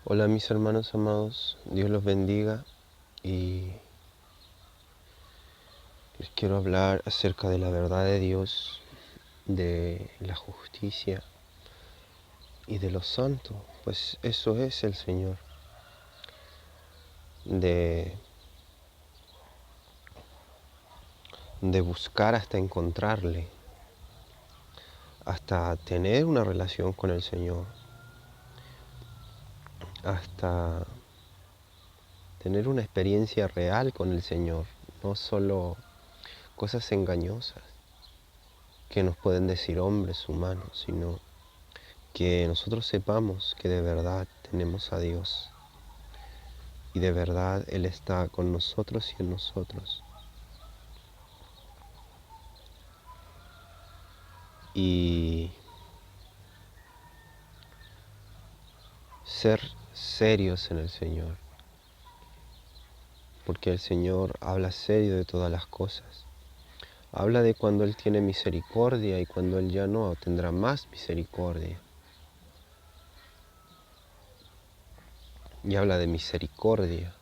Hola mis hermanos amados, Dios los bendiga y les quiero hablar acerca de la verdad de Dios, de la justicia y de lo santo, pues eso es el Señor, de, de buscar hasta encontrarle, hasta tener una relación con el Señor, hasta tener una experiencia real con el Señor, no solo cosas engañosas que nos pueden decir hombres humanos, sino que nosotros sepamos que de verdad tenemos a Dios y de verdad Él está con nosotros y en nosotros. Y ser serios en el Señor, porque el Señor habla serio de todas las cosas. Habla de cuando Él tiene misericordia y cuando Él ya no tendrá más misericordia. Y habla de misericordia,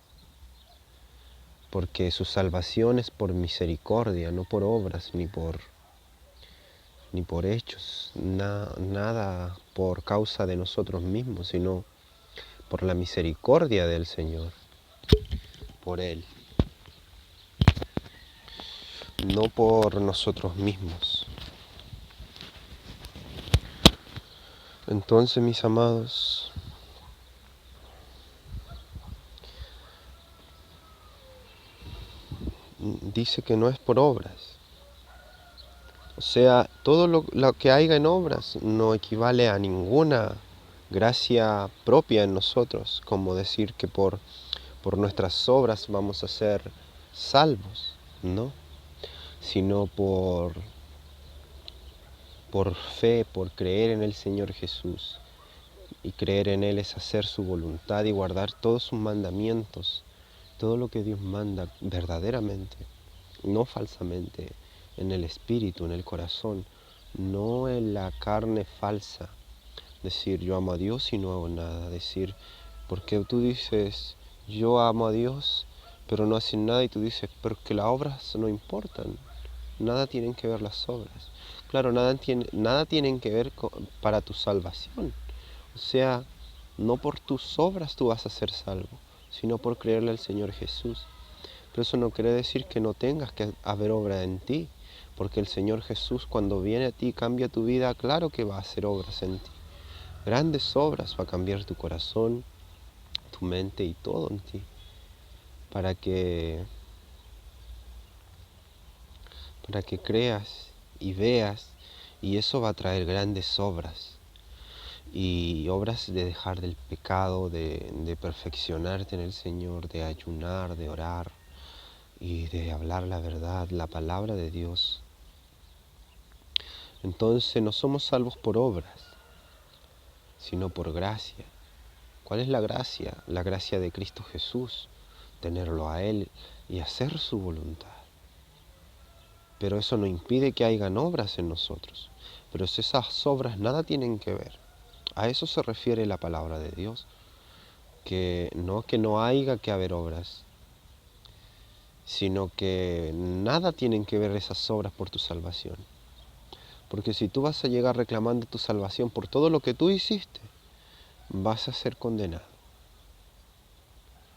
porque su salvación es por misericordia, no por obras ni por hechos, nada por causa de nosotros mismos, sino por la misericordia del Señor, por Él, no por nosotros mismos. Entonces, mis amados, dice que no es por obras. O sea, todo lo que haya en obras no equivale a ninguna gracia propia en nosotros, como decir que por nuestras obras vamos a ser salvos, ¿no? Sino por fe, por creer en el Señor Jesús. Y creer en Él es hacer su voluntad y guardar todos sus mandamientos, todo lo que Dios manda verdaderamente, no falsamente, en el espíritu, en el corazón, no en la carne falsa. Decir yo amo a Dios y no hago nada. Decir, porque tú dices yo amo a Dios, pero no haces nada y tú dices, pero que las obras no importan. Nada tienen que ver las obras. Claro, nada tienen que ver para tu salvación. O sea, no por tus obras tú vas a ser salvo, sino por creerle al Señor Jesús. Pero eso no quiere decir que no tengas que haber obra en ti, porque el Señor Jesús cuando viene a ti y cambia tu vida, claro que va a hacer obras en ti. Grandes obras va a cambiar tu corazón, tu mente y todo en ti, para que, para que creas y veas, y eso va a traer grandes obras. Y obras de dejar del pecado, de perfeccionarte en el Señor, de ayunar, de orar y de hablar la verdad, la palabra de Dios. Entonces no somos salvos por obras, sino por gracia. ¿Cuál es la gracia? La gracia de Cristo Jesús, tenerlo a Él y hacer su voluntad. Pero eso no impide que hayan obras en nosotros. Pero esas obras nada tienen que ver. A eso se refiere la palabra de Dios. Que no haya que haber obras, sino que nada tienen que ver esas obras por tu salvación. Porque si tú vas a llegar reclamando tu salvación por todo lo que tú hiciste, vas a ser condenado.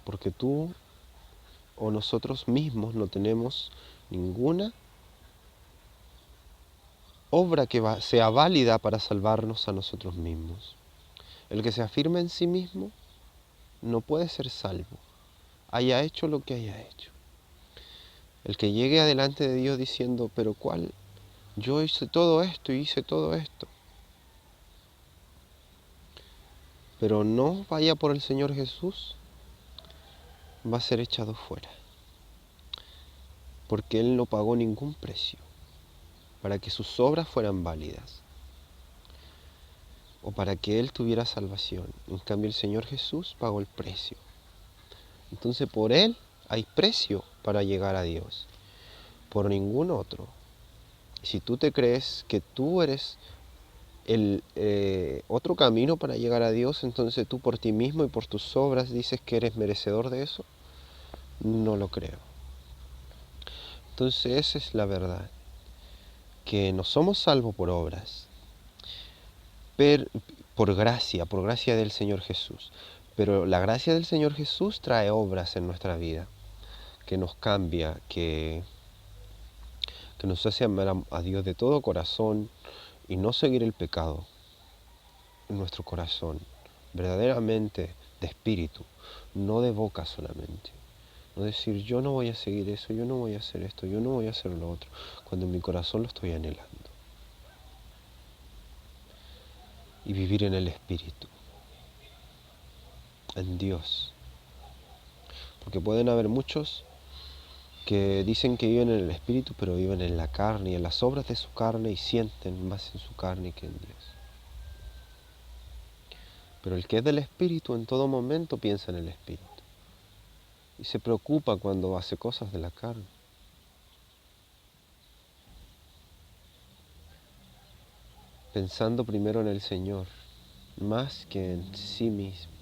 Porque tú o nosotros mismos no tenemos ninguna obra que sea válida para salvarnos a nosotros mismos. El que se afirma en sí mismo no puede ser salvo, haya hecho lo que haya hecho. El que llegue adelante de Dios diciendo, pero ¿cuál? Yo hice todo esto y hice todo esto. Pero no vaya por el Señor Jesús, va a ser echado fuera. Porque Él no pagó ningún precio para que sus obras fueran válidas o para que Él tuviera salvación. En cambio el Señor Jesús pagó el precio. Entonces por Él hay precio para llegar a Dios, por ningún otro. Si tú te crees que tú eres el otro camino para llegar a Dios, entonces tú por ti mismo y por tus obras dices que eres merecedor de eso, no lo creo. Entonces esa es la verdad, que no somos salvos por obras, pero por gracia del Señor Jesús. Pero la gracia del Señor Jesús trae obras en nuestra vida, que nos cambia, que nos hace amar a Dios de todo corazón y no seguir el pecado en nuestro corazón, verdaderamente de espíritu, no de boca solamente. No decir, yo no voy a seguir eso, yo no voy a hacer esto, yo no voy a hacer lo otro, cuando en mi corazón lo estoy anhelando. Y vivir en el espíritu, en Dios. Porque pueden haber muchos que dicen que viven en el espíritu, pero viven en la carne y en las obras de su carne y sienten más en su carne que en Dios. Pero el que es del espíritu en todo momento piensa en el espíritu y se preocupa cuando hace cosas de la carne. Pensando primero en el Señor, más que en sí mismo.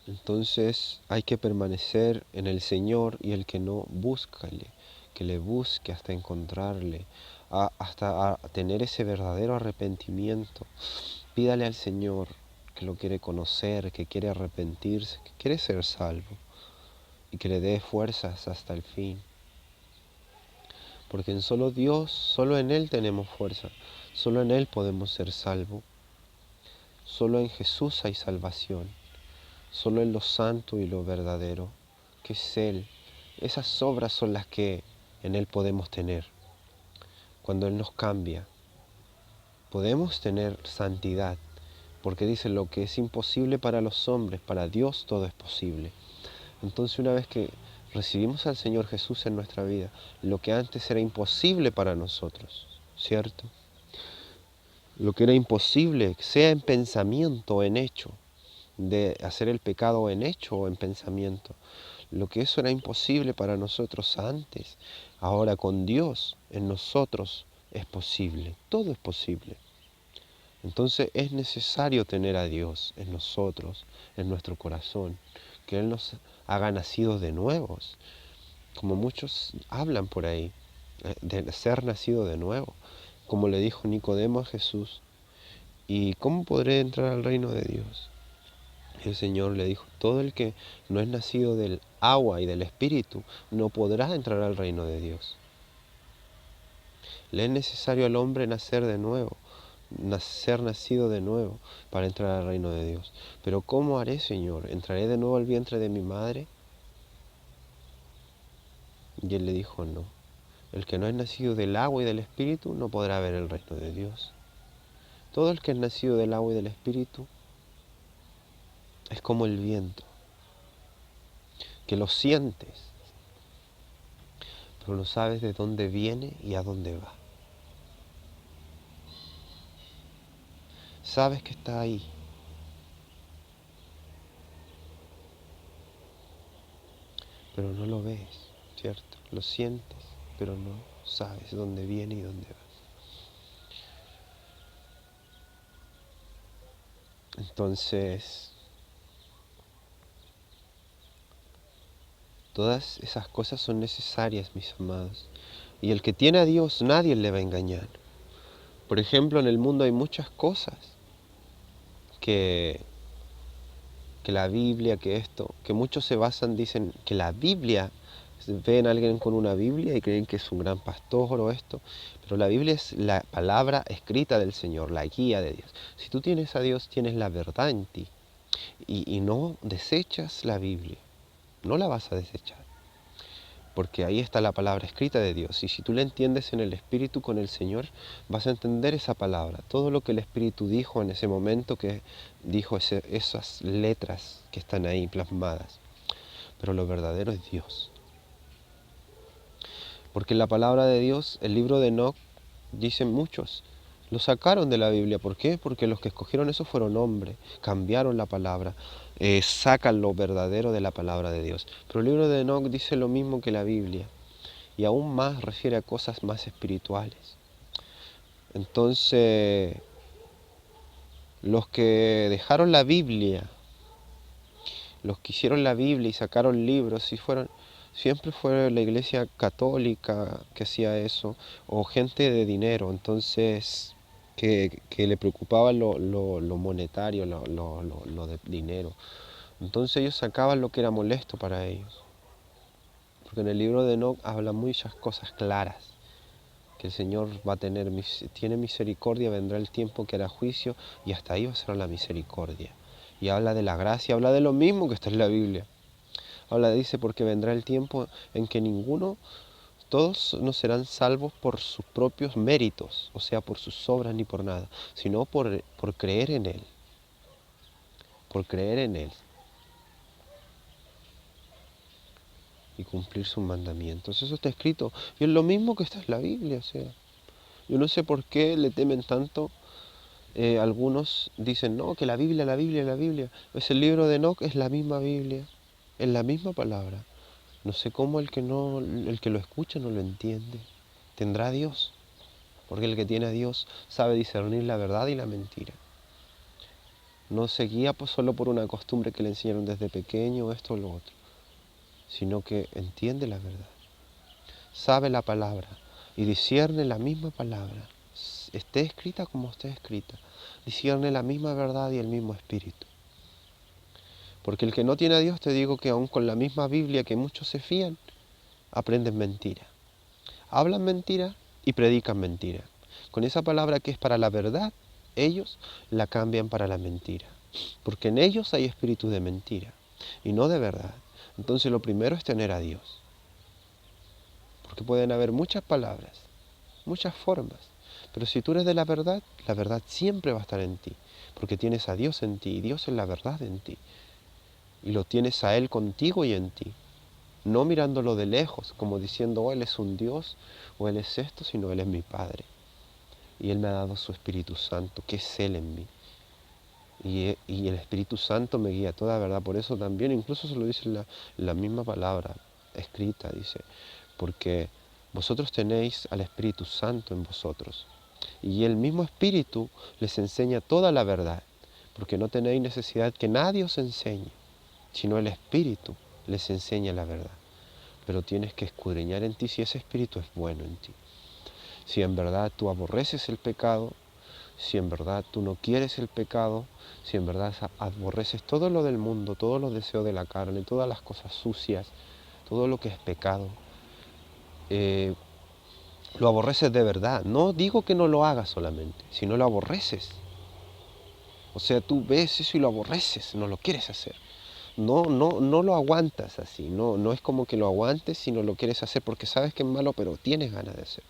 Entonces hay que permanecer en el Señor, y el que no, búscale, que le busque hasta encontrarle, hasta a tener ese verdadero arrepentimiento. Pídale al Señor que lo quiere conocer, que quiere arrepentirse, que quiere ser salvo y que le dé fuerzas hasta el fin. Porque en solo Dios, solo en Él tenemos fuerza, solo en Él podemos ser salvos, solo en Jesús hay salvación. Solo en lo santo y lo verdadero, que es Él. Esas obras son las que en Él podemos tener. Cuando Él nos cambia, podemos tener santidad, porque dice, lo que es imposible para los hombres, para Dios todo es posible. Entonces, una vez que recibimos al Señor Jesús en nuestra vida, lo que antes era imposible para nosotros, ¿cierto? Lo que era imposible, sea en pensamiento o en hecho, de hacer el pecado en hecho o en pensamiento. Lo que eso era imposible para nosotros antes, ahora con Dios en nosotros es posible. Todo es posible. Entonces es necesario tener a Dios en nosotros, en nuestro corazón, que Él nos haga nacidos de nuevos, como muchos hablan por ahí, de ser nacido de nuevo, como le dijo Nicodemo a Jesús. ¿Y cómo podré entrar al reino de Dios? El Señor le dijo, todo el que no es nacido del agua y del Espíritu no podrá entrar al reino de Dios. Le es necesario al hombre nacer de nuevo, ser nacido de nuevo para entrar al reino de Dios. Pero ¿cómo haré, Señor? ¿Entraré de nuevo al vientre de mi madre? Y él le dijo, no. El que no es nacido del agua y del Espíritu no podrá ver el reino de Dios. Todo el que es nacido del agua y del Espíritu es como el viento, que lo sientes, pero no sabes de dónde viene y a dónde va. Sabes que está ahí, pero no lo ves, ¿cierto? Lo sientes, pero no sabes dónde viene y dónde va. Entonces, todas esas cosas son necesarias, mis amados. Y el que tiene a Dios, nadie le va a engañar. Por ejemplo, en el mundo hay muchas cosas que, que la Biblia, que esto, que muchos se basan, dicen que la Biblia, ven a alguien con una Biblia y creen que es un gran pastor o esto, pero la Biblia es la palabra escrita del Señor, la guía de Dios. Si tú tienes a Dios, tienes la verdad en ti y no desechas la Biblia, no la vas a desechar, porque ahí está la palabra escrita de Dios. Y si tú la entiendes en el Espíritu con el Señor, vas a entender esa palabra. Todo lo que el Espíritu dijo en ese momento, que dijo esas letras que están ahí plasmadas. Pero lo verdadero es Dios. Porque la palabra de Dios, el libro de Enoc, dicen muchos, lo sacaron de la Biblia. ¿Por qué? Porque los que escogieron eso fueron hombres, cambiaron la palabra, sacan lo verdadero de la palabra de Dios. Pero el libro de Enoc dice lo mismo que la Biblia, y aún más refiere a cosas más espirituales. Entonces, los que dejaron la Biblia, los que hicieron la Biblia y sacaron libros, siempre fue la iglesia católica que hacía eso, o gente de dinero, entonces, que le preocupaba lo monetario, lo de dinero. Entonces ellos sacaban lo que era molesto para ellos. Porque en el libro de Enoc habla muchas cosas claras. Que el Señor tiene misericordia, vendrá el tiempo que hará juicio y hasta ahí va a ser la misericordia. Y habla de la gracia, habla de lo mismo que está en la Biblia. Dice, porque vendrá el tiempo en que todos no serán salvos por sus propios méritos, o sea, por sus obras ni por nada, sino por creer en Él, por creer en Él y cumplir sus mandamientos. Eso está escrito y es lo mismo que está en la Biblia, o sea. Yo no sé por qué le temen tanto. Algunos dicen, no, que la Biblia, la Biblia, la Biblia. Pues el libro de Enoc es la misma Biblia, es la misma palabra. No sé cómo el que lo escucha no lo entiende. Tendrá a Dios, porque el que tiene a Dios sabe discernir la verdad y la mentira. No se guía pues solo por una costumbre que le enseñaron desde pequeño, esto o lo otro, sino que entiende la verdad, sabe la palabra y discierne la misma palabra, esté escrita como esté escrita, discierne la misma verdad y el mismo espíritu. Porque el que no tiene a Dios, te digo que aún con la misma Biblia que muchos se fían, aprenden mentira. Hablan mentira y predican mentira. Con esa palabra que es para la verdad, ellos la cambian para la mentira. Porque en ellos hay espíritu de mentira y no de verdad. Entonces lo primero es tener a Dios. Porque pueden haber muchas palabras, muchas formas. Pero si tú eres de la verdad siempre va a estar en ti. Porque tienes a Dios en ti y Dios es la verdad en ti. Y lo tienes a Él contigo y en ti. No mirándolo de lejos, como diciendo, oh, Él es un Dios, o Él es esto, sino Él es mi Padre. Y Él me ha dado su Espíritu Santo, que es Él en mí. Y el Espíritu Santo me guía a toda verdad. Por eso también, incluso se lo dice la misma palabra escrita, dice, porque vosotros tenéis al Espíritu Santo en vosotros. Y el mismo Espíritu les enseña toda la verdad, porque no tenéis necesidad que nadie os enseñe, sino el Espíritu les enseña la verdad. Pero tienes que escudriñar en ti si ese Espíritu es bueno en ti. Si en verdad tú aborreces el pecado, si en verdad tú no quieres el pecado, si en verdad aborreces todo lo del mundo, todos los deseos de la carne, todas las cosas sucias, todo lo que es pecado, lo aborreces de verdad. No digo que no lo hagas solamente, sino lo aborreces. O sea, tú ves eso y lo aborreces, no lo quieres hacer. No lo aguantas así, no es como que lo aguantes, sino lo quieres hacer porque sabes que es malo, pero tienes ganas de hacerlo.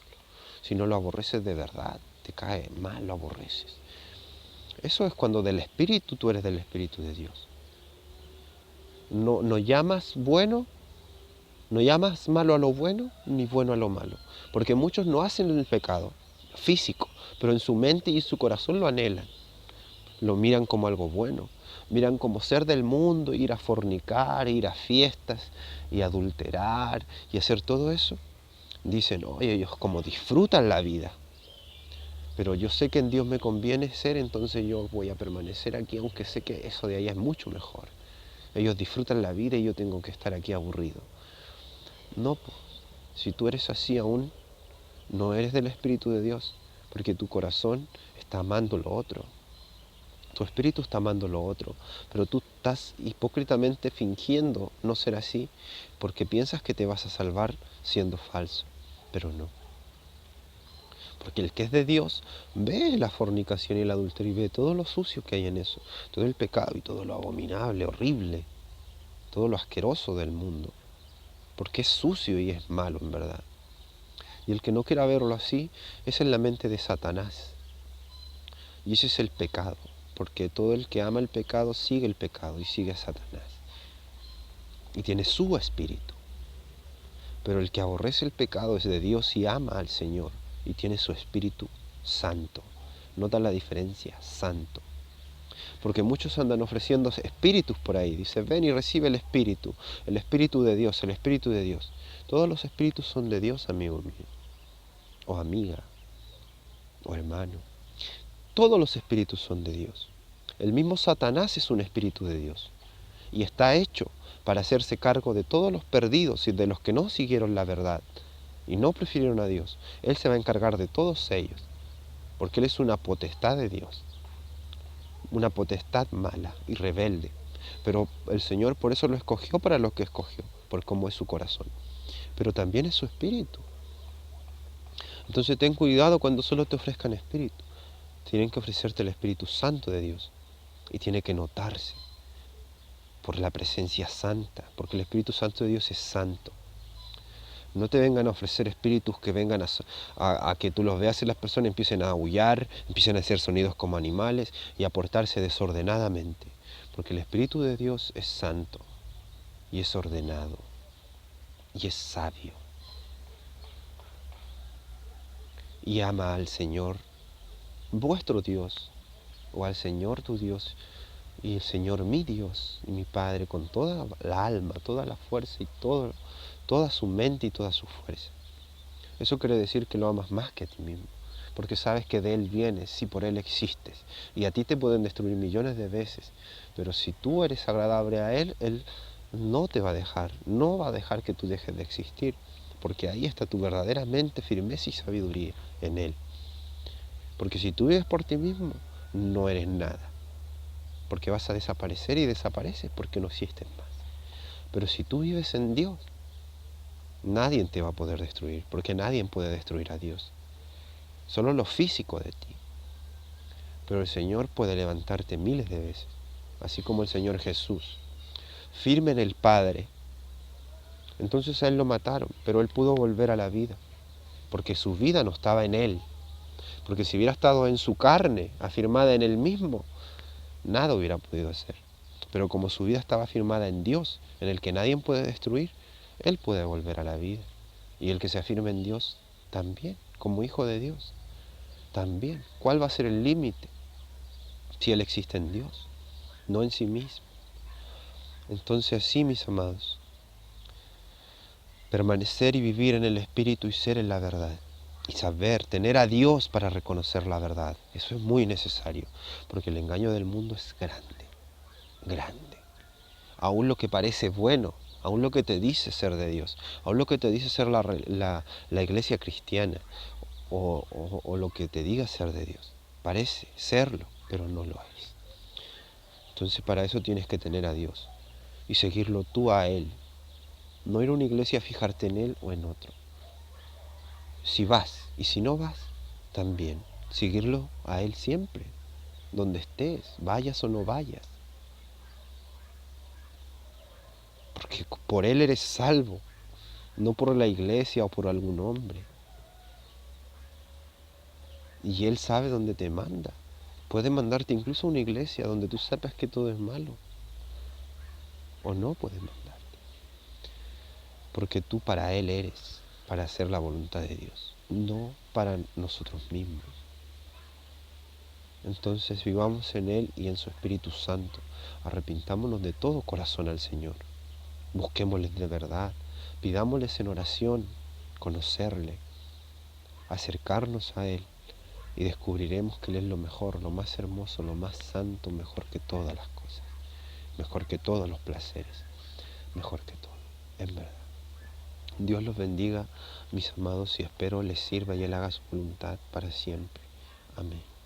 Si no lo aborreces de verdad, te cae mal, lo aborreces. Eso es cuando del Espíritu tú eres del Espíritu de Dios. No llamas bueno, no llamas malo a lo bueno, ni bueno a lo malo. Porque muchos no hacen el pecado físico, pero en su mente y en su corazón lo anhelan. Lo miran como algo bueno. Miran como ser del mundo, ir a fornicar, ir a fiestas y adulterar y hacer todo eso. Dicen, oye, ellos como disfrutan la vida. Pero yo sé que en Dios me conviene ser, entonces yo voy a permanecer aquí, aunque sé que eso de allá es mucho mejor. Ellos disfrutan la vida y yo tengo que estar aquí aburrido. No, pues, si tú eres así aún, no eres del Espíritu de Dios, porque tu corazón está amando lo otro. Tu espíritu está amando lo otro, pero tú estás hipócritamente fingiendo no ser así porque piensas que te vas a salvar siendo falso, pero no. Porque el que es de Dios ve la fornicación y el adulterio y ve todo lo sucio que hay en eso, todo el pecado y todo lo abominable, horrible, todo lo asqueroso del mundo, porque es sucio y es malo en verdad. Y el que no quiera verlo así es en la mente de Satanás. Y ese es el pecado, porque todo el que ama el pecado sigue el pecado y sigue a Satanás. Y tiene su espíritu. Pero el que aborrece el pecado es de Dios y ama al Señor y tiene su espíritu santo. Nota la diferencia, santo. Porque muchos andan ofreciendo espíritus por ahí. Dice, ven y recibe el espíritu de Dios, el espíritu de Dios. Todos los espíritus son de Dios, amigo mío, o amiga, o hermano. Todos los espíritus son de Dios. El mismo Satanás es un espíritu de Dios y está hecho para hacerse cargo de todos los perdidos y de los que no siguieron la verdad y no prefirieron a Dios. Él se va a encargar de todos ellos, porque Él es una potestad de Dios, una potestad mala y rebelde. Pero el Señor por eso lo escogió para lo que escogió, por cómo es su corazón. Pero también es su espíritu. Entonces ten cuidado cuando solo te ofrezcan espíritu. Tienen que ofrecerte el Espíritu Santo de Dios y tiene que notarse por la presencia santa, porque el Espíritu Santo de Dios es santo. No te vengan a ofrecer espíritus que vengan a que tú los veas y las personas empiecen a aullar, empiecen a hacer sonidos como animales y a portarse desordenadamente, porque el Espíritu de Dios es santo y es ordenado y es sabio y ama al Señor vuestro Dios o al Señor tu Dios y el Señor mi Dios y mi Padre con toda la alma, toda la fuerza y toda su mente y toda su fuerza. Eso quiere decir que lo amas más que a ti mismo, porque sabes que de Él vienes y por Él existes. Y a ti te pueden destruir millones de veces, pero si tú eres agradable a Él, Él no te va a dejar, no va a dejar que tú dejes de existir, porque ahí está tu verdaderamente firmeza y sabiduría en Él. Porque si tú vives por ti mismo, no eres nada, porque vas a desaparecer y desapareces porque no existes más. Pero si tú vives en Dios, nadie te va a poder destruir, porque nadie puede destruir a Dios. Solo lo físico de ti. Pero el Señor puede levantarte miles de veces, así como el Señor Jesús, firme en el Padre. Entonces a Él lo mataron, pero Él pudo volver a la vida, porque su vida no estaba en Él. Porque si hubiera estado en su carne, afirmada en Él mismo, nada hubiera podido hacer. Pero como su vida estaba firmada en Dios, en el que nadie puede destruir, Él puede volver a la vida. Y el que se afirme en Dios también, como hijo de Dios, también. ¿Cuál va a ser el límite? Si Él existe en Dios, no en sí mismo. Entonces así, mis amados, permanecer y vivir en el Espíritu y ser en la verdad. Y saber, tener a Dios para reconocer la verdad. Eso es muy necesario, porque el engaño del mundo es grande, grande. Aún lo que parece bueno, aún lo que te dice ser de Dios, aún lo que te dice ser la iglesia cristiana, o lo que te diga ser de Dios. Parece serlo, pero no lo es. Entonces para eso tienes que tener a Dios y seguirlo tú a Él. No ir a una iglesia a fijarte en Él o en otro. Si vas y si no vas, también seguirlo a Él siempre, donde estés, vayas o no vayas. Porque por Él eres salvo, no por la iglesia o por algún hombre. Y Él sabe dónde te manda. Puede mandarte incluso a una iglesia donde tú sepas que todo es malo. O no puede mandarte. Porque tú para Él eres, para hacer la voluntad de Dios, no para nosotros mismos. Entonces vivamos en Él y en su Espíritu Santo. Arrepintámonos de todo corazón al Señor. Busquémosle de verdad. Pidámosles en oración conocerle, acercarnos a Él y descubriremos que Él es lo mejor, lo más hermoso, lo más santo, mejor que todas las cosas, mejor que todos los placeres, mejor que todo, en verdad. Dios los bendiga, mis amados, y espero les sirva y Él haga su voluntad para siempre. Amén.